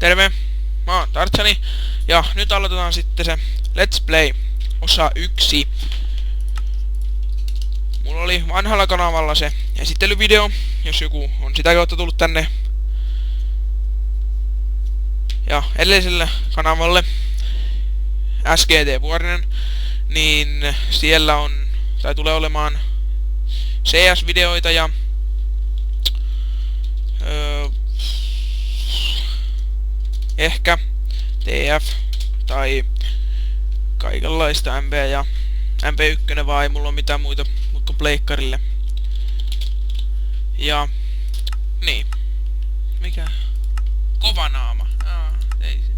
Terve! Mä oon Tartsani ja nyt aloitetaan sitten se Let's Play osa 1. Mulla oli vanhalla kanavalla se esittelyvideo, jos joku on sitä kautta tullut tänne. Ja edelliselle kanavalle SGT Vuorinen, niin siellä on, tai tulee olemaan CS-videoita ja ehkä TF tai kaikenlaista MP ja MP1 vaan ei mulla ole mitään muita kuin pleikkarille. Ja niin. Mikä? Kovanaama. Ei se.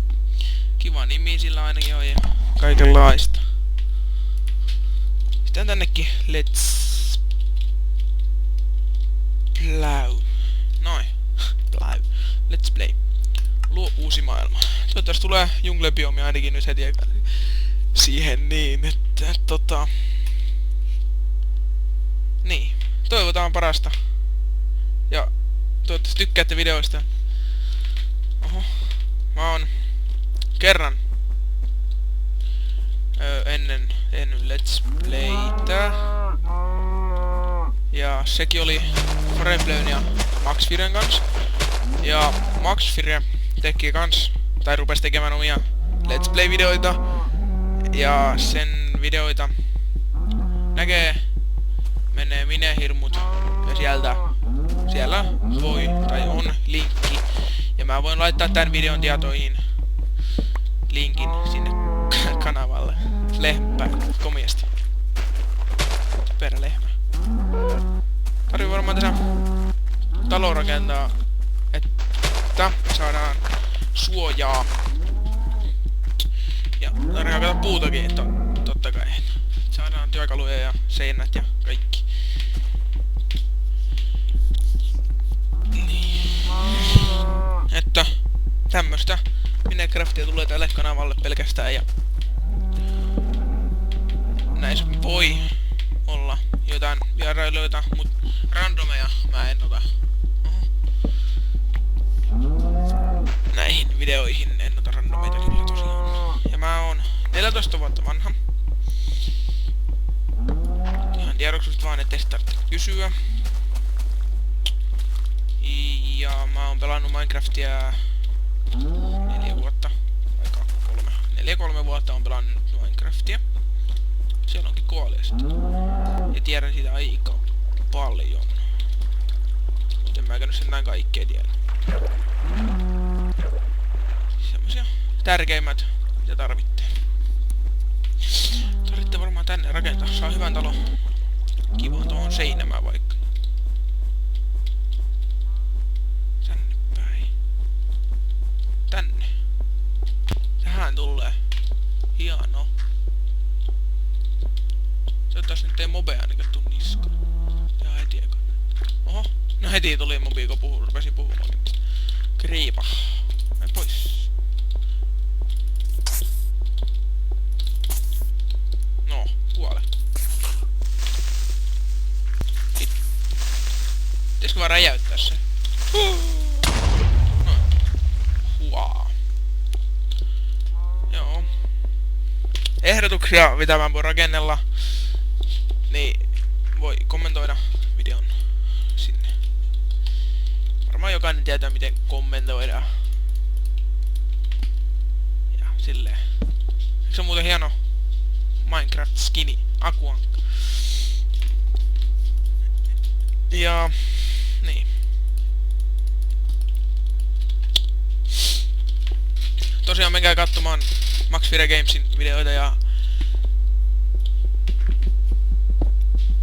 Kiva nimi sillä ainakin on ja kaikenlaista. Sitten tännekin Let's Play. Noin. Play. Let's Play. Luo uusi maailma. Toivottavasti tulee junglebiomi ainakin nyt heti siihen niin, että niin. Toivotaan parasta. Ja toivottavasti tykkäätte videoista. Oho. Mä oon kerran ennen Let's Playtä. Ja sekin oli Forebleyn ja Maxfiren kanssa. Ja Maxfire teki kans, tai rupesi tekemään omia Let's Play-videoita. Ja sen videoita menee Minehirmut. Ja siellä voi, tai on linkki. Ja mä voin laittaa tän videon tietoihin linkin sinne kanavalle. Lehmä, komiesti. Perälehmä. Tarvii varmaan tässä talo rakentaa, että saadaan suojaa. Ja tarvii hakata puutakin, totta kai. Saadaan työkaluja ja seinät ja kaikki. Niin. Että tämmöstä Minecraftia tulee tälle kanavalle pelkästään ja näissä voi olla jotain vierailijoita, mut randomeja mä en ota. Näihin videoihin en ota randomeita kyllä tosiaan. Ja mä oon 14 vuotta vanha. Ihan tiedoksi vaan, ettei tarvitse kysyä. Ja mä oon pelannut Minecraftia 4 vuotta. Aika 4-3 vuotta on pelannut Minecraftia. Siellä onkin koaliasta. Ja tiedän siitä aika paljon. Mutta en mäkään nyt sen näin kaikkea tiedä. Semmosia tärkeimmät, mitä tarvitte. Tarvitte varmaan tänne rakentaa. Saa hyvän talon. Kiva tuohon seinämään vaikka. Tänne päin. Tänne. Tähän tulee. Hieno. Toivottavasti nyt ei mobea ainakaan tuu niskaan. Ja heti eka. Oho. No heti tuli mobi, kun rupesi puhumaan. Kriipa. Mene pois. No, kuole. Pitäisikö vaan räjäyttää se? Noin. Huaa. Joo. Ehdotuksia, mitä mä voin rakennella, niin voi kommentoida videon sinne. Varmaan jokainen tietää, miten kommentoidaan. Ja silleen. Se on muuten hieno Minecraft skini, Akuankka. Ja niin. Tosiaan menkää katsomaan Maxfire Gamesin videoita ja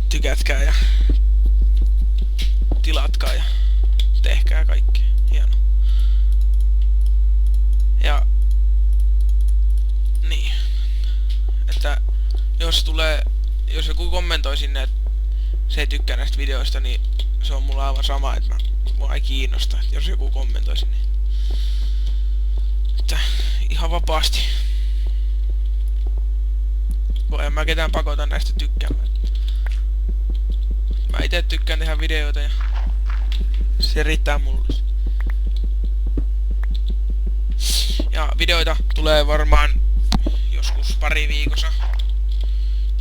tykätkää ja tilatkaa ja tehkää kaikki. Hieno. Ja niin. Että jos joku kommentoi sinne, että se ei tykkää näistä videoista, niin se on mulla aivan sama, että mua ei kiinnosta, että jos joku kommentoi sinne. Että ihan vapaasti. En mä ketään pakota näistä tykkäämään. Mä ite tykkään tehdä videoita ja se riittää mulle. Ja videoita tulee varmaan joskus pari viikossa.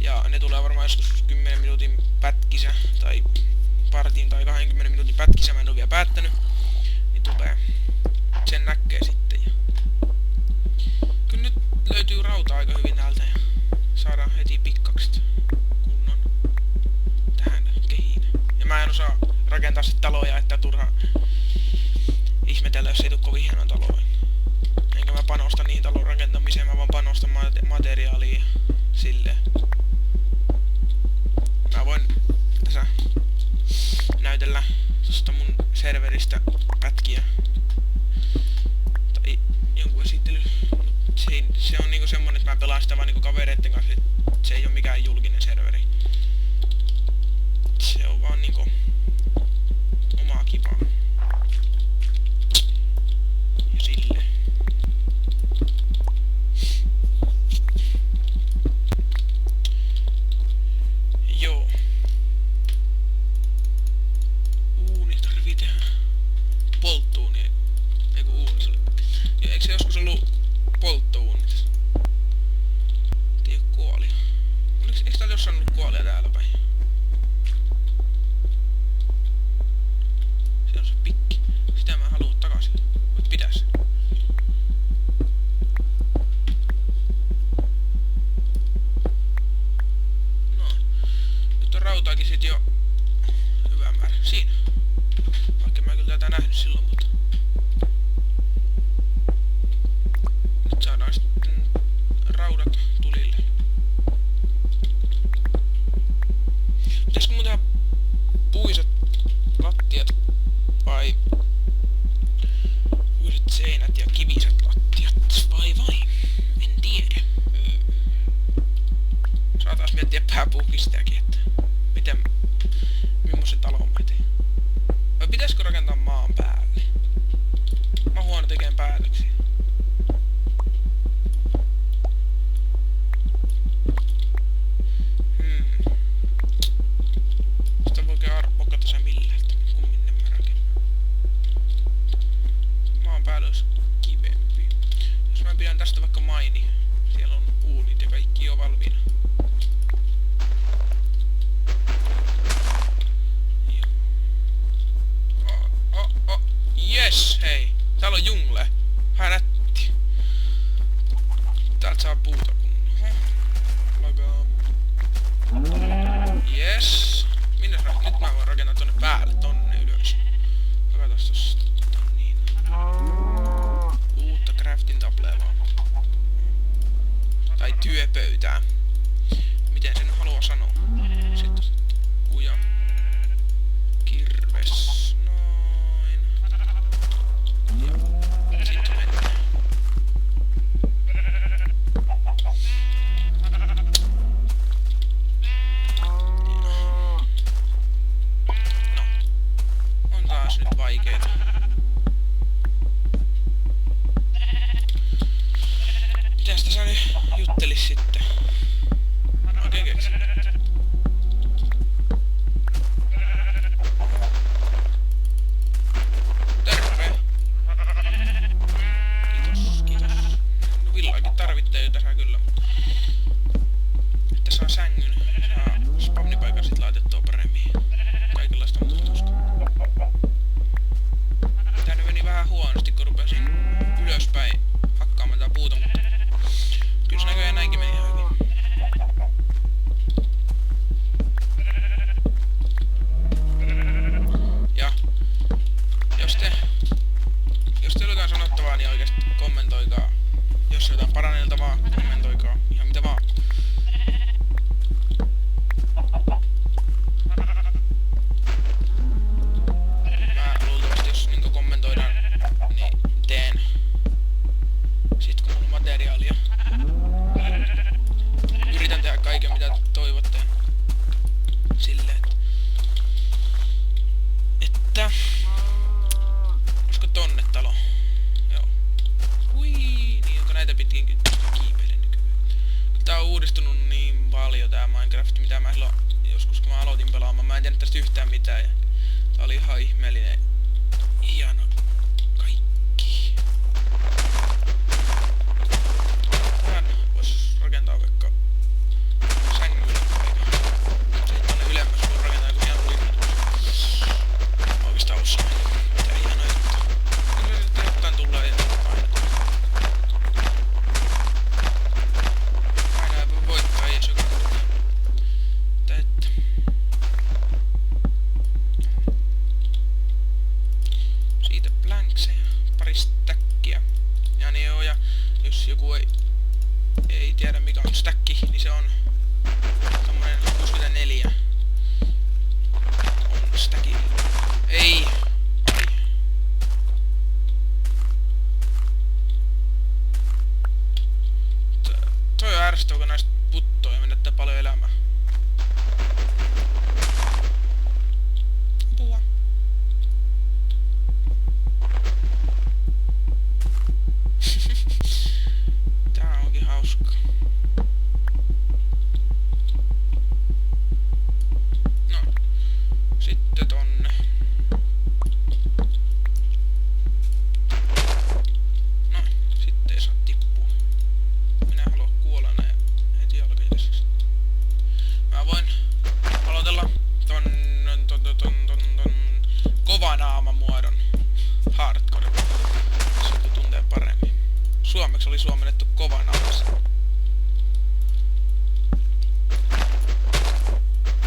Ja ne tulee varmaan joskus 10 minuutin pätkissä. Tai partin tai 20 minuutin pätkissä. Mä en oo vielä päättänyt. Niin tulee. Sen näkee sitten. Ja kyllä nyt löytyy rautaa aika hyvin täältä. Ja saadaan heti pikkakset kunnon tähän kehiin. Ja mä en osaa rakentaa sit taloja, että turha ihmetellä, jos ei tuu kovin hienoa taloa. Enkä mä panosta niihin talon rakentamiseen, mä vaan panostan materiaaliin silleen. Mä voin tässä näytellä tosta mun serveristä pätkiä. Tai jonkun esittely. Se on niinku semmonen, että mä pelaan sitä vaan niinku kavereitten kanssa, et se ei oo mikään julkinen serveri. Se on vaan niinku omaa kivaa. Ja silleen. Joo. Uuni tarvii tehdä. Polttouuni, eiku uuni. Ja eikö se joskus ollut polttouuni? Ei oo kuolia. Eikö täällä jossain ollut kuolia täällä päin? Se on se pikki. Sitä mä haluun takaisin. Voit pitää sen. Noin. Nyt on rautaakin sit jo hyvä määrä. Siinä. Vaikka mä en kyllä tätä nähnyt silloin, mutta nyt saadaan sitten raudat tulille. Pitäisikö mun tehdä puiset lattiat vai puiset seinät ja kiviset lattiat vai? En tiedä. Saatais miettiä pääpuukistäkin, että millaisen talon mä teen. Vai pitäisikö rakentaa maan päälle? Mä oon huono tekemään päätöksiä. Sitä voi oikein arpokata sen millään, että minne mä rakennan. Maan päällä olisi kivempi. Jos mä pidän tästä vaikka maini, siellä on uunit ja kaikki jo valmiina. Yes, hei. Täällä on jungle. Vähän nätti. Täältä saa puuta kunnolla. Lagaa. Yes. Nyt mä voin rakentaa tonne päälle, tonne ylös. Lagatas tosta. Niin. Uutta crafting tablea vaan. Tai työpöytää. Miten sen haluaa sanoa? Sitten kuja. Kirves. Sitten mennään. No. On taas nyt vaikeeta. Mitäs tässä nyt juttelis sitten? Mä oikein keksin. Tarvittaa jo tässä kyllä, mutta että saa sängyn, saa spavnipaikan sit laitettua paremmin. Kaikenlaista muutosta. Tää nyt meni vähän huonosti, kun rupesin ylöspäin hakkaamaan tätä puuta, mutta kyllä se näköjään näinkin meni ihan hyvin. Ja jos teillä on jotain sanottavaa, niin oikeesti kommentoikaa. Jos on jotain paranneltavaa, kommentoikaa. Ihan mitä vaan. Mä luultavasti, jos niinku kommentoidaan, niin teen. Sit kun mulla on materiaalia. Yritän tehdä kaiken mitä toivotte. Silleen. Että olisiko tonne talo? Joo. Hui, niin onko näitä pitkin kiipeilen nykyään? Tää on uudistunut niin paljon tää Minecraft, mitä mä silloin joskus kun mä aloitin pelaamaan. Mä en tiennyt tästä yhtään mitään. Ja tää oli ihan ihmeellinen. Hieno kaikki. joku ei tiedä mikä on stäkki, niin se on tommonen 64 on stäkki. Ei! Ai. Toi on ärsyttävä, kun näistä puttoo ja menettää paljon elämää. Apua. Tää onkin hauska. No. Sitten tonne. No. Sitten ei saa tippua. Minä en halua kuolla näin heti jalkajäiseksi. Mä voin aloitella ton kovanaamamuodon hardcore. Se joku tuntee paremmin. Suomeksi oli suomennettu kovanaamassa.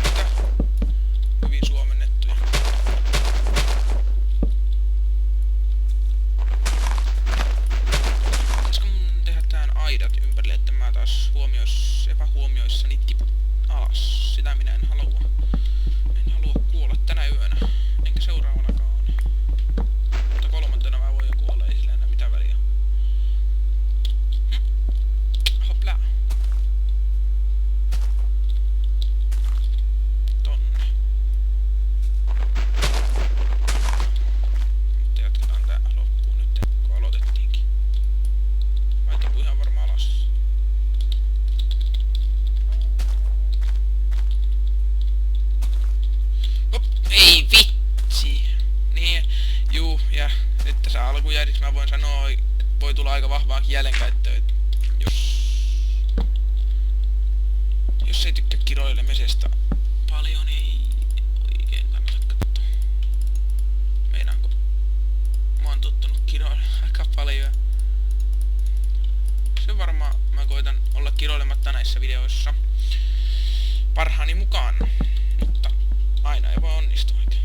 Mitä? Hyvin suomennettuja. Pitäisikö mun tehdä tähän aidat ympärille, että mä taas epähuomioissani tipu alas? Sitä minä en halua. En halua kuolla tänä yönä. Enkä seuraavanakaan. Mutta kolmantena mä voin jo kuolla, ei sillä enää mitään väliä. Hoplaa. Tonne. Mutta jatketaan tää loppuun nyt, kun aloitettiinkin. Mä tipu ihan varmaan alas. Hop, ei vitsi! Niin, juu, ja nyt tässä alkujähdiksi mä voin sanoa, että voi tulla aika vahvaakin jäljenkäyttöä, jos ei tykkää kiroilemisesta paljon, niin oikein kannata katsoa. Meinaanko? Mä oon tottunut kiroilemaan aika paljon. Se varmaan mä koitan olla kiroilematta näissä videoissa parhaani mukaan, mutta aina ei voi onnistua oikein.